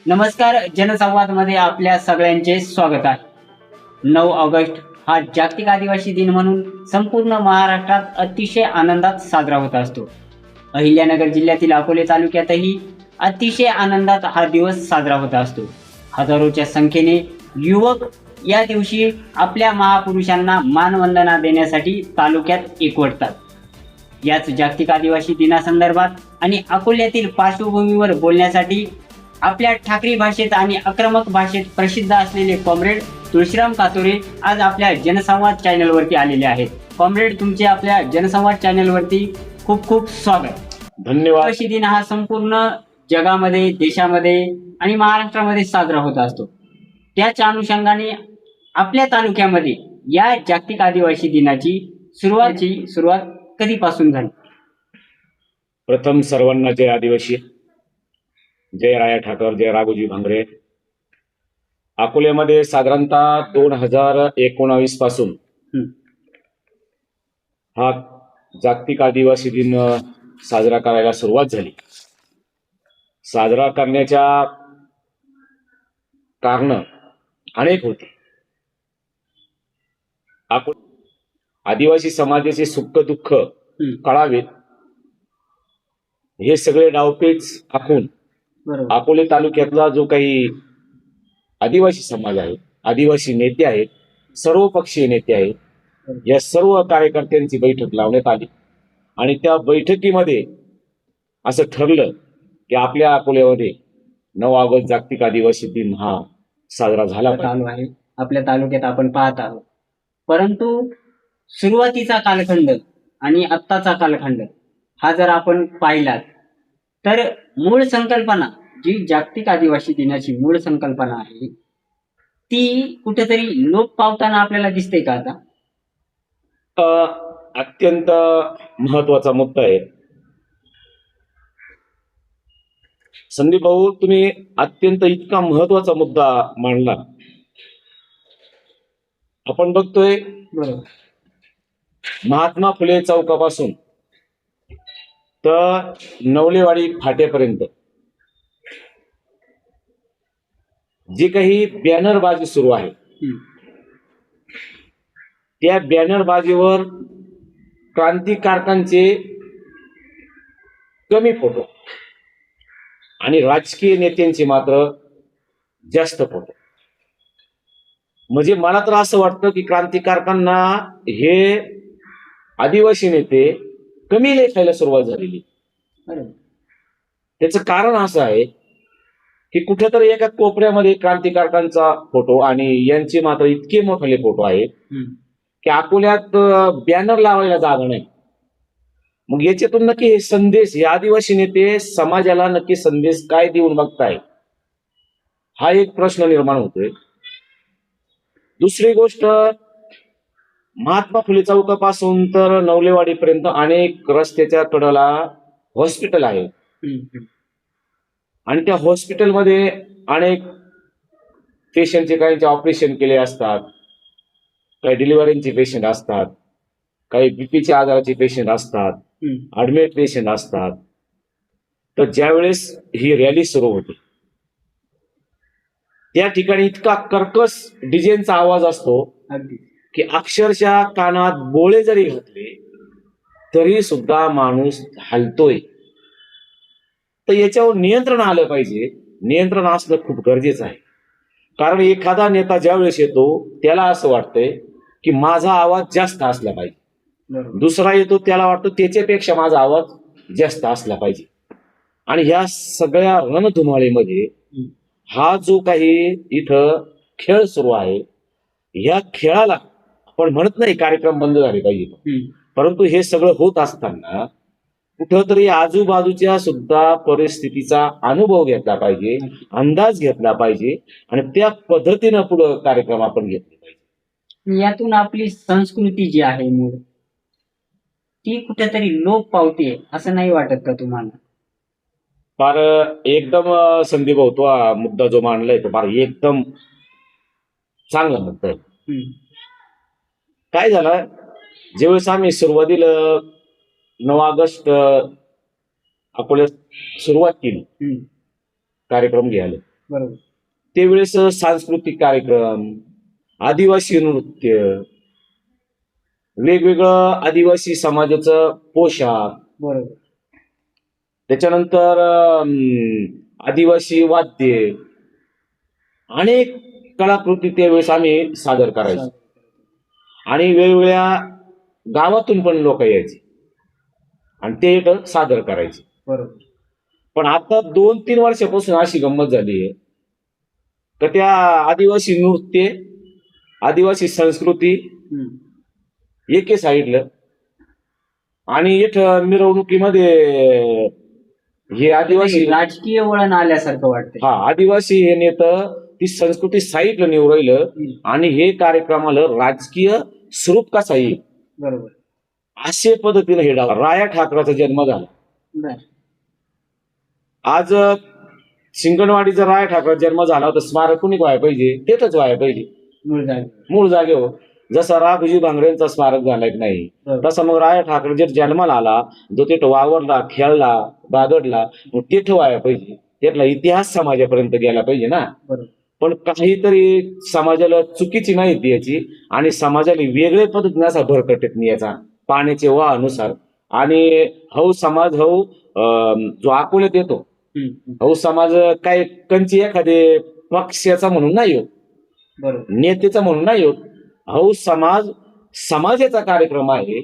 नमस्कार. जनसंवाद मध्ये आपल्या सगळ्यांचे स्वागत आहे. 9 ऑगस्ट हा जागतिक आदिवासी दिन म्हणून संपूर्ण महाराष्ट्रात अतिशय आनंदात साजरा होत असतो. अहिल्यानगर जिल्ह्यातील अकोले तालुक्यातही अतिशय आनंदात हा दिवस साजरा होत असतो. हजारोच्या संख्येने युवक या दिवशी आपल्या महापुरुषांना मानवंदना देण्यासाठी तालुक्यात एकवटतात. याच जागतिक आदिवासी दिनासंदर्भात आणि अकोल्यातील पार्श्वभूमीवर बोलण्यासाठी आपल्या ठाकरी भाषेत आणि आक्रमक भाषेत प्रसिद्ध असलेले कॉम्रेड तुळशीराम कातोरे आज आपल्या जनसंवाद चॅनलवरती आलेले आहेत. कॉम्रेड, तुमचे आपल्या जनसंवाद चॅनलवरती खूप खूप स्वागत. धन्यवाद. आदिवासी दिन हा संपूर्ण जगामध्ये, देशामध्ये आणि महाराष्ट्रामध्ये साजरा होत असतो. त्याच्या अनुषंगाने आपल्या तालुक्यामध्ये या जागतिक आदिवासी दिनाची सुरुवात कधीपासून झाली? प्रथम सर्वांना जय आदिवासी, जय राया ठाकर, जय राघोजी भांगरे. अकोल्यामध्ये साधारणतः 2019 पासून हा जागतिक आदिवासी दिन साजरा करायला सुरुवात झाली. साजरा करण्याच्या कारण अनेक होते. आदिवासी समाजाचे सुख दुःख कळावेत हे सगळे डावपेच आखून बरोबर. अकोले तालुक्यातला जो काही आदिवासी समाज आहे, आदिवासी नेते आहेत, सर्व पक्षीय नेते आहेत, या सर्व कार्यकर्त्यांची बैठक लावण्यात आली आणि त्या बैठकीमध्ये असं ठरलं की आपल्या अकोल्यामध्ये 9 ऑगस्ट जागतिक आदिवासी दिन हा साजरा झाला चालू आहे. आपल्या तालुक्यात आपण पाहत आहोत. परंतु सुरुवातीचा कालखंड आणि आत्ताचा कालखंड हा जर आपण पाहिला तर मूळ संकल्पना जी जागतिक आदिवासी दिनाची मूळ संकल्पना आहे ती कुठेतरी लोप पावताना आपल्याला दिसते का आता? अत्यंत महत्वाचा मुद्दा आहे संदीप भाऊ. तुम्ही अत्यंत इतका महत्वाचा मुद्दा मांडला. आपण बघतोय बरोबर. महात्मा फुले चौकापासून तर नवलेवाडी फाट्यापर्यंत जी काही बॅनरबाजी सुरू आहे त्या बॅनरबाजीवर क्रांतिकारकांचे कमी फोटो आणि राजकीय नेत्यांचे मात्र जास्त फोटो. म्हणजे मला तर असं वाटतं की क्रांतिकारकांना हे आदिवासी नेते कमी लेखायला सुरुवात झालेली. त्याचं कारण असं आहे की कुठेतरी एका कोपऱ्यामध्ये क्रांतिकारकांचा फोटो आणि यांचे मात्र इतके मोठे फोटो आहेत की अकोल्यात बॅनर लावायला जागा नाही. मग याच्यातून नक्की हे संदेश, हे आदिवासी नेते समाजाला नक्की संदेश काय देऊन बघताय, हा एक प्रश्न निर्माण होतोय. दुसरी गोष्ट, महात्मा फुले चौकापासून तर नवलेवाडीपर्यंत अनेक रस्त्याच्या कडेला हॉस्पिटल आहे आणि त्या हॉस्पिटलमध्ये अनेक पेशंटचे काहींचे ऑपरेशन केले असतात, काही डिलिव्हरीचे पेशंट असतात, काही बीपीच्या आजाराचे पेशंट असतात, ऍडमिट पेशंट असतात. तर ज्यावेळेस ही रॅली सुरू होते त्या ठिकाणी इतका कर्कश डिजेनचा आवाज असतो की अक्षरशः कानात बोळे जरी घातले तरी सुद्धा माणूस हलतोय. तर याच्यावर नियंत्रण आलं पाहिजे. नियंत्रण असणं खूप गरजेचं आहे. कारण एखादा नेता ज्यावेळेस येतो त्याला असं वाटतंय की माझा आवाज जास्त असला पाहिजे, दुसरा येतो त्याला वाटतं त्याच्यापेक्षा माझा आवाज जास्त असला पाहिजे. आणि ह्या सगळ्या रणधुमाळीमध्ये हा जो काही इथं खेळ सुरू आहे, या खेळाला आपण म्हणत नाही कार्यक्रम बंद झाले पाहिजे, परंतु हे सगळं होत असताना कुठंतरी आजूबाजूच्या सुद्धा परिस्थितीचा अनुभव घेतला पाहिजे, अंदाज घेतला पाहिजे आणि त्या पद्धतीनं पुढे कार्यक्रम आपण घेतले पाहिजे. यातून आपली संस्कृती जी आहे मूळ ती कुठेतरी लोप पावते असं नाही वाटत का तुम्हाला? फार एकदम संदीप भाऊ, तो हा मुद्दा जो मांडलाय तो फार एकदम चांगला मुद्दा आहे. काय झालं, ज्यावेळेस आम्ही सुरुवातीला 9 ऑगस्ट अकोल्यात सुरुवात केली कार्यक्रम घ्यायला, बरोबर. त्यावेळेस सांस्कृतिक कार्यक्रम, आदिवासी नृत्य, वेगवेगळं आदिवासी समाजाचं पोशाख, बरोबर. त्याच्यानंतर आदिवासी वाद्य, अनेक कलाकृती त्यावेळेस आम्ही सादर करायचो. आणि वेगवेगळ्या गावातून पण लोक यायचे आणि ते इथं सादर करायचे. बरोबर. पण आता 2-3 वर्षापासून अशी गंमत झाली आहे तर त्या आदिवासी नृत्य, आदिवासी संस्कृती एके साईडला आणि इथं मिरवणुकीमध्ये हे आदिवासी राजकीय वळण आल्यासारखं वाटतं. आदिवासी हे नेतं ती संस्कृती साईडला नेऊ राहिलं आणि हे कार्यक्रमाला राजकीय स्वरूप कसा येईल बरोबर अशा पद्धतीने हे राया ठाकरेचा जन्म झाला. आज शिंगणवाडीचा राया ठाकरेचा जन्म झाला तर स्मारक कुणी व्हायला पाहिजे, तेथच व्हायला पाहिजे मूळ जागेवर. जसा राघोजी भांगरेंचा स्मारक झालाय नाही तसा मग राया ठाकरे जर जन्माला आला जो तिथं वावरला, खेळला, बागडला, मग तिथं व्हायला पाहिजे. त्यातला इतिहास समाजापर्यंत गेला पाहिजे ना. पण काहीतरी समाजाला चुकीची माहिती याची आणि समाजाला वेगळ्या पद्धतीने असा भरकटत नाही याचा पाण्याच्या वाहानुसार. आणि हौ समाज जो अकोल्यात येतो हौ समाज काय कंची एखादे पक्षाचा म्हणून नाही होत, नेत्याचा म्हणून नाही होत. हौ समाज समाजाचा कार्यक्रम आहे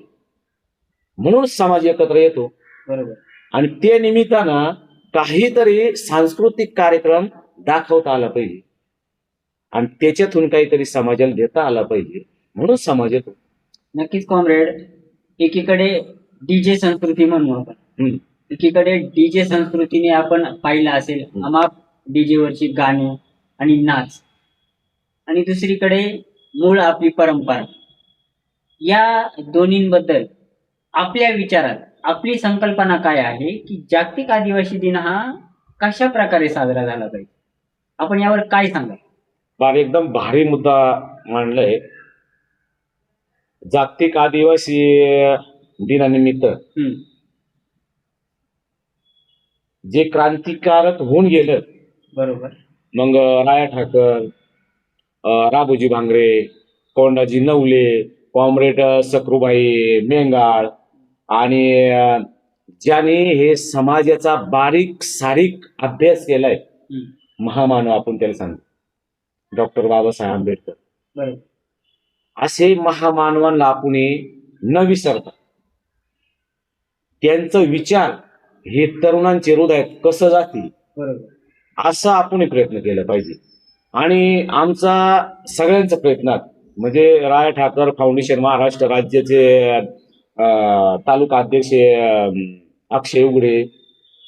म्हणून समाज एकत्र येतो. बरोबर. आणि त्या निमित्तानं काहीतरी सांस्कृतिक कार्यक्रम दाखवता आला पाहिजे आणि त्याच्यातून काहीतरी समाजाला देता आला पाहिजे म्हणून समाज येतो. नक्कीच कॉम्रेड. एकीकडे डीजे संस्कृती म्हणू आपण, एकीकडे डीजे संस्कृतीने आपण पाहिलं असेल अमाप डीजेवरची गाणी आणि नाच, आणि दुसरीकडे मूळ आपली परंपरा. या दोन्हींबद्दल आपल्या विचारात आपली संकल्पना काय आहे की जागतिक आदिवासी दिन हा कशा प्रकारे साजरा झाला पाहिजे, आपण यावर काय सांगाल? फार एकदम भारी मुद्दा मांडलाय. जागतिक आदिवासी दिनानिमित्त जे क्रांतिकारक होऊन गेलं, बरोबर, मग राया ठाकर, राघोजी भांगरे, कोंडाजी नवले, कॉम्रेड सक्रूबाई मेंगाळ आणि ज्याने हे समाजाचा बारीक सारीक अभ्यास केलाय, महामानव आपण त्याला सांगतो डॉक्टर बाबासाहेब आंबेडकर. बरोबर. असे महामानवांना आपण न विसरता त्यांचं विचार हे तरुणांचे हृदयात कसं जातील असा आपण प्रयत्न केला पाहिजे. आणि आमचा सगळ्यांचा प्रयत्नात म्हणजे राया ठाकर फाउंडेशन महाराष्ट्र राज्याचे तालुका अध्यक्ष अक्षय उघडे,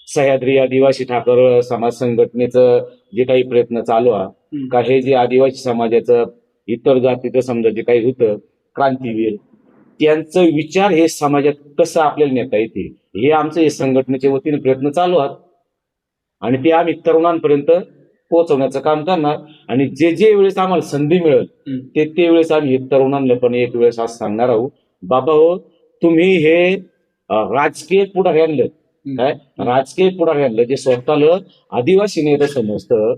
सह्याद्री आदिवासी ठाकर समाज संघटनेचं जे काही प्रयत्न चालू आहे का, हे जे आदिवासी समाजाचं इतर जातीचं समजा जे काही होतं क्रांतीवीर, त्यांचं विचार हे समाजात कसं आपल्याला नेता येते हे आमचं हे संघटनेच्या वतीने प्रयत्न चालू आहेत आणि ते आम्ही तरुणांपर्यंत पोहोचवण्याचं काम करणार. आणि जे जे वेळेस आम्हाला संधी मिळेल ते वेळेस आम्ही तरुणांना पण एक वेळेस असं सांगणार आहोत, बाबा हो तुम्ही हे राजकीय पुढाऱ्यांना काय राजकीय पुढाऱ्यांना जे स्वतःला आदिवासी नेते समजतं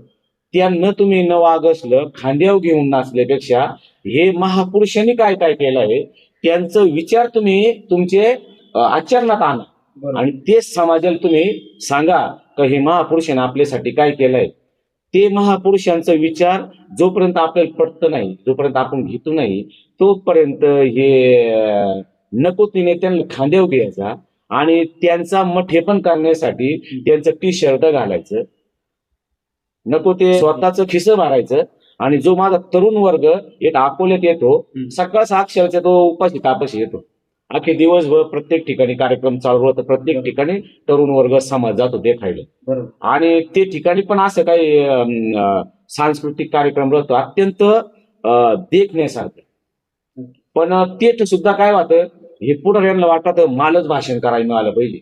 त्यांना तुम्ही 9 ऑगस्टला खांद्यावर घेऊन नाचल्यापेक्षा हे महापुरुषांनी काय काय केलं आहे त्यांचं विचार तुम्ही तुमचे आचरणात आणा आणि तेच समाजाला तुम्ही सांगा का हे महापुरुषांनी आपल्यासाठी काय केलंय. ते महापुरुषांचा विचार जोपर्यंत आपल्याला पटत नाही, जोपर्यंत आपण घेतो नाही, तोपर्यंत हे नको तिने त्यांना खांद्यावर घ्यायचा आणि त्यांचा मठेपण करण्यासाठी त्यांचं टी-शर्ट घालायचं, नको ते स्वतःचं खिसं भरायचं. आणि जो माझा तरुण वर्ग एक अकोल्यात येतो, सकाळ साक्षरचा तो उपाशी तापाशी येतो, अख्खे दिवसभर प्रत्येक ठिकाणी कार्यक्रम चालू होतं, प्रत्येक ठिकाणी तरुण वर्ग समाज जातो देखायला. आणि ते ठिकाणी पण असं काही सांस्कृतिक कार्यक्रम राहतो अत्यंत देखण्यासारखं. पण ते सुद्धा काय होतं हे पुढाऱ्यांना वाटत मालच भाषण करायला मिळालं पाहिजे,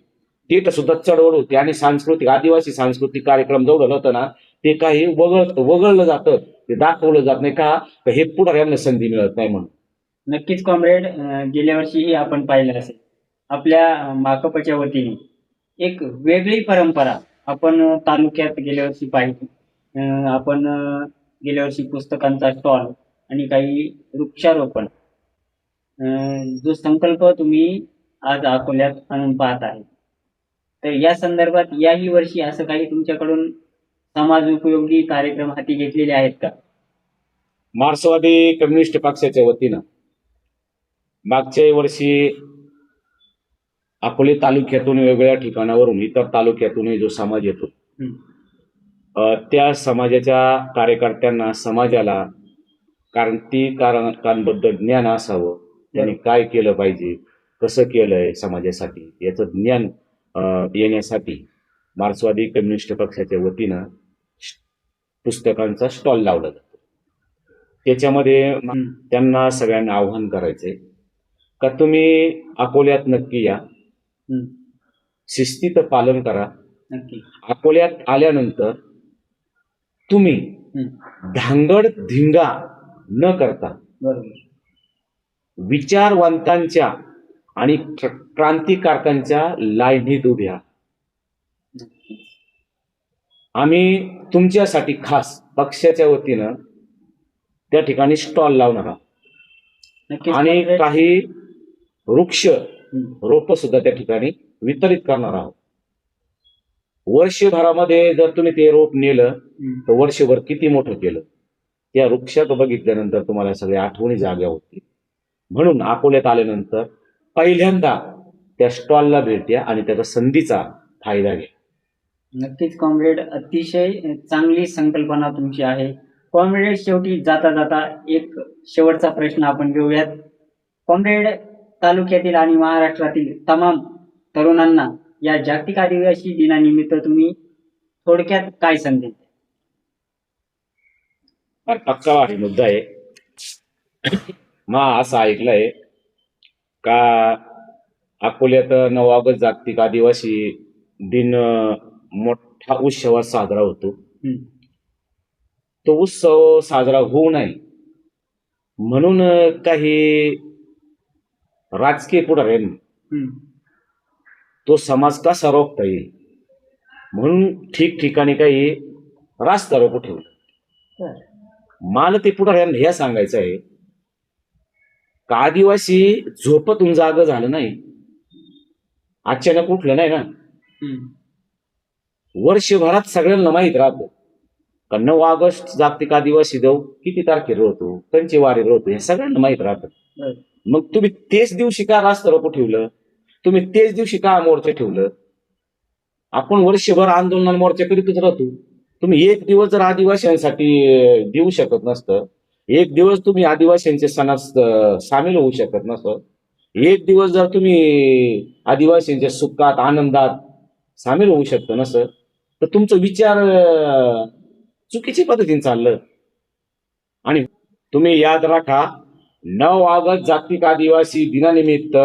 ते सुद्धा चढवड होते आणि सांस्कृतिक आदिवासी सांस्कृतिक कार्यक्रम जवळ होतं ना ते काही वगळलं जातं, ते दाखवलं जात नाही का हे पुढाऱ्यांना संधी मिळत नाही म्हणून. नक्कीच कॉम्रेड. गेल्या वर्षीही आपण पाहिलं असेल आपल्या माकपच्या वतीने एक वेगळी परंपरा आपण तालुक्यात गेल्या वर्षी पाहिली आपण गेल्या वर्षी पुस्तकांचा स्टॉल आणि काही वृक्षारोपण जो संकल्प तुम्ही आज अकोल्यात आणून पाहत आहे, तर या संदर्भात याही वर्षी असं काही तुमच्याकडून समाज उपयोगी कार्यक्रम हाती घेतलेले आहेत का? मार्क्सवादी कम्युनिस्ट पक्षाच्या वतीनं मागच्या वर्षी अकोले तालुक्यातून वेगवेगळ्या ठिकाणावरून इतर तालुक्यातूनही जो समाज येतो हं. त्या समाजाच्या कार्यकर्त्यांना समाजाला क्रांतिकारकांबद्दल ज्ञान असावं, त्यांनी काय केलं पाहिजे, कसं केलंय समाजासाठी याचं ज्ञान येण्यासाठी मार्क्सवादी कम्युनिस्ट पक्षाच्या वतीनं पुस्तकांचा स्टॉल लावला जातो. त्याच्यामध्ये त्यांना सगळ्यांना आव्हान करायचंय का तुम्ही अकोल्यात नक्की या, हं. शिस्तीचं पालन करा. नक्की. अकोल्यात आल्यानंतर तुम्ही हं. धांगड धिंगा न करता बरोबर. विचारवंतांच्या आणि क्रांतिकारकांच्या लाईनीत उभ्या. नक्की. आम्ही तुमच्यासाठी खास पक्षाच्या वतीनं त्या ठिकाणी स्टॉल लावणार आहोत नक्कीच. आणि काही वृक्ष हं. रोप सुद्धा त्या ठिकाणी वितरित करणार आहोत. वर्षभरामध्ये जर तुम्ही ते रोप नेलं हं. तर वर्षभर किती मोठं केलं त्या वृक्षात बघितल्यानंतर तुम्हाला सगळ्या आठवणी जाग्या होतील. म्हणून अकोल्यात आल्यानंतर पहिल्यांदा त्या स्टॉलला भेट द्या आणि त्याचा संधीचा फायदा घ्या. नक्कीच कॉम्रेड, अतिशय चांगली संकल्पना तुमची आहे. कॉम्रेड, शेवटी जाता जाता एक शेवटचा प्रश्न आपण घेऊयात. कॉम्रेड, तालुक्यातील आणि महाराष्ट्रातील तमाम तरुणांना या जागतिक आदिवासी दिनानिमित्त तुम्ही थोडक्यात काय संदेश द्याल? फार पक्का भारी मुद्दा आहे. असं ऐकलंय का अकोल्यात 9 ऑगस्ट जागतिक आदिवासी दिन मोठा उत्सवात साजरा होतो. हं. तो उत्सव साजरा होऊ नये म्हणून काही राजकीय पुढाऱ्यांनी हं. तो समाज कसा रोखता येईल म्हणून ठिकठिकाणी काही रास्ता रोको ठेवलं. बरं. मला ते पुढाऱ्यांना हे सांगायचं आहे का आदिवासी झोपतून जाग झालं नाही, अचानक उठलं नाही ना. हं. वर्षभरात सगळ्यांना माहीत राहतं का 9 ऑगस्ट जागतिक आदिवासी दिवस किती तारखेला होतो, कंची वारीला होतो, हे सगळ्यांना माहीत राहतं. बरं. मग तुम्ही तेच दिवशी का रास्ता रोको ठेवलं, तुम्ही तेच दिवशी का मोर्चा ठेवलं. आपण वर्षभर आंदोलन मोर्चा करीतच राहतो. तुम्ही एक दिवस जर आदिवासींसाठी देऊ शकत नसतं, एक दिवस तुम्ही आदिवासींच्या सणात सामील होऊ शकत नसतं, एक दिवस जर तुम्ही आदिवासींच्या सुखात आनंदात सामील होऊ शकत नसतं, तर तुमचं विचार चुकीच्या पद्धतीने चाललं. आणि तुम्ही याद राखा, 9 ऑगस्ट जागतिक आदिवासी दिनानिमित्त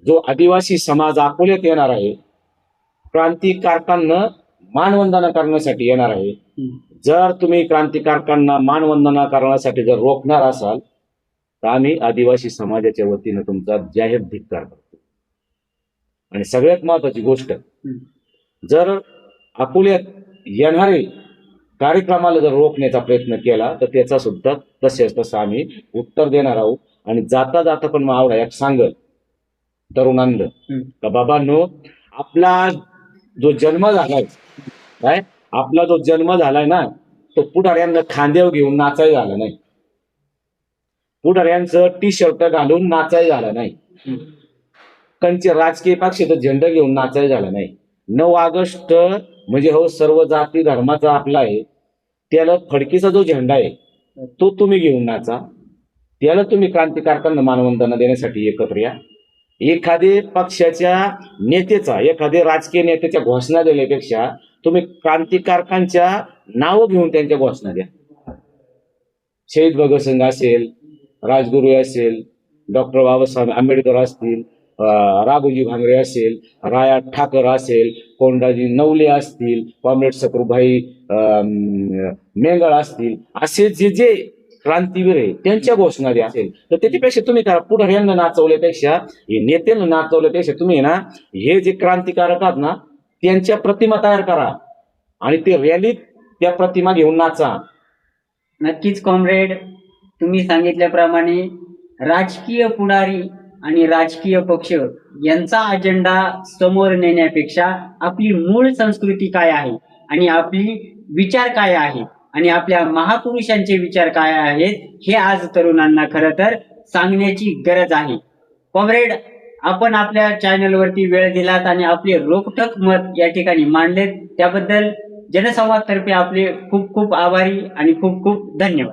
जो आदिवासी समाज अकोल्यात येणार आहे, क्रांतिकारकांना मानवंदना करण्यासाठी येणार आहे. हं. जर तुम्ही क्रांतिकारकांना मानवंदना करण्यासाठी जर रोखणार असाल तर आम्ही आदिवासी समाजाच्या वतीनं तुमचा जाहीर धिक्कार करतो. आणि सगळ्यात महत्वाची गोष्ट, हं. जर अकोल्यात येणारे कार्यक्रमाला जर रोखण्याचा प्रयत्न केला तर त्याचा सुद्धा तसं आम्ही उत्तर देणार आहोत. आणि जाता जाता पण मावळा एक सांगल तरुणांना हं. का बाबांनो, आपला जो जन्म झालाय काय, आपला जो जन्म झालाय ना, तो पुढाऱ्यांना खांद्यावर घेऊन नाचाय झाला नाही, पुढाऱ्यांचं टी शर्ट घालून नाचाय झाला नाही, हं. त्यांचे राजकीय पक्षाचा झेंडा घेऊन नाचाय झाला नाही. 9 ऑगस्ट म्हणजे हो सर्व जाती धर्माचा आपला आहे, त्याला फडकीचा जो झेंडा आहे तो तुम्ही घेऊन नाचा, त्याला तुम्ही क्रांतिकारकांना मानवंदना देण्यासाठी एकत्र या. एखाद्या पक्षाच्या नेत्याचा, एखाद्या राजकीय नेत्याच्या घोषणा दिल्यापेक्षा तुम्ही क्रांतिकारकांच्या नावं घेऊन त्यांच्या घोषणा द्या. शहीद भगतसिंग असेल, राजगुरू असेल, डॉक्टर बाबासाहेब आंबेडकर असतील, राघोजी भांगरे असेल, राया ठाकर असेल, कोंडाजी नवले असतील, कॉम्रेड सकुरभाई मेंगळ असतील, असे जे जे क्रांतीवीर आहे त्यांच्या घोषणा द्या असेल तर त्याच्यापेक्षा तुम्ही करा. पुढाऱ्यांना नाचवल्यापेक्षा, हे नेत्यांना नाचवल्यापेक्षा तुम्ही ना हे जे क्रांतिकारक आहेत ना त्यांच्या प्रतिमा तयार करा आणि ते रॅलीत त्या प्रतिमा घेऊन नाचा. नक्कीच कॉम्रेड, तुम्ही सांगितल्याप्रमाणे राजकीय पुढारी आणि राजकीय पक्ष यांचा अजेंडा समोर नेण्यापेक्षा आपली मूळ संस्कृती काय आहे आणि आपली विचार काय आहे आणि आपल्या महापुरुषांचे विचार काय आहेत हे आज तरुणांना खरं तर सांगण्याची गरज आहे. कॉम्रेड, आपण आपल्या चॅनलवरती वेळ दिलात आणि आपले रोखठोक मत या ठिकाणी मांडलेत, त्याबद्दल जनसंवाद तर्फे आपले खूप खूप आभारी आणि खूप खूप धन्यवाद.